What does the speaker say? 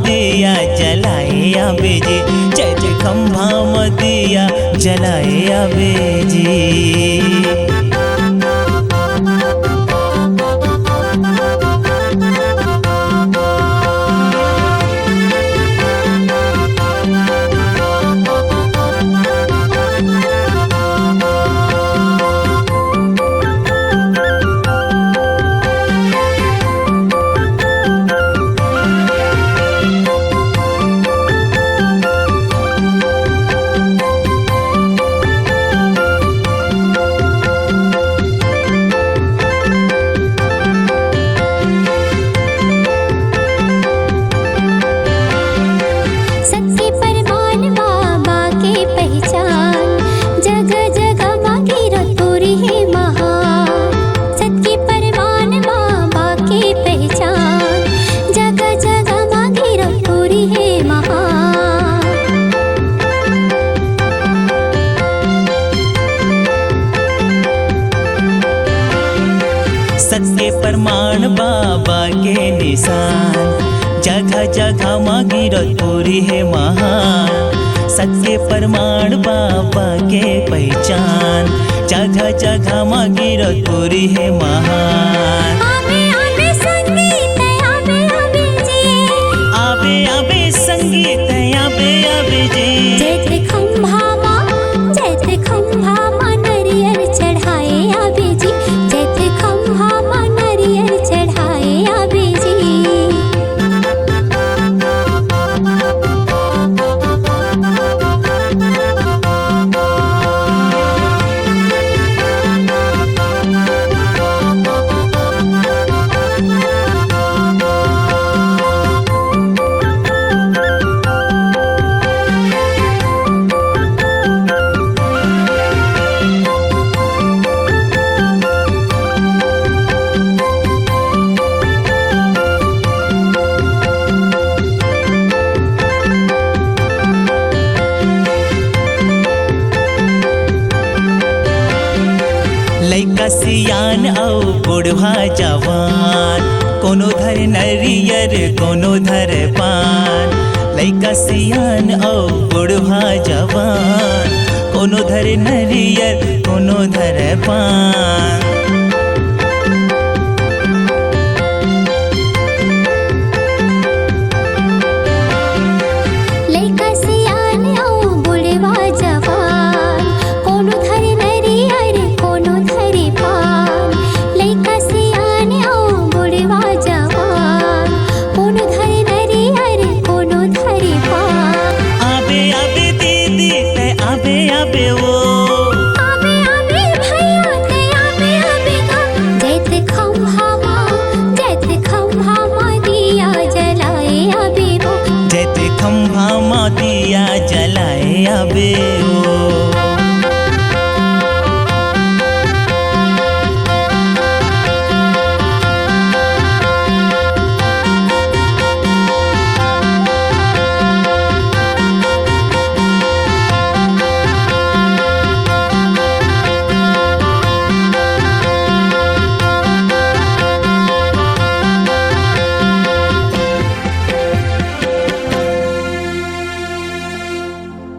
दिया जलाए आवे जी, चैत खम्भा में दिया जलाए आवे जी। सत्य प्रमाण बाबा के निशान, जगह जगह माँ गिरत पूरी है महान। सत्य प्रमाण बाबा के पहचान, जगह जगह माँ गिरत पूरी है महान। आवे आवे संगीत आवे आवे जी, आवे आवे संगीत आवे आवे जी। चैत खम्भा माँ नरियर चढ़ाए आवे जी, चैत खम्भा माँ नरियर चढ़ाए आवे जी। लइका सियान औ बुढ़वा जवान, कोनो धर नरियर कोनो धर पान। लइका सियान औ बुढ़वा जवान, कोनो धर नरियर कोनो धर पान।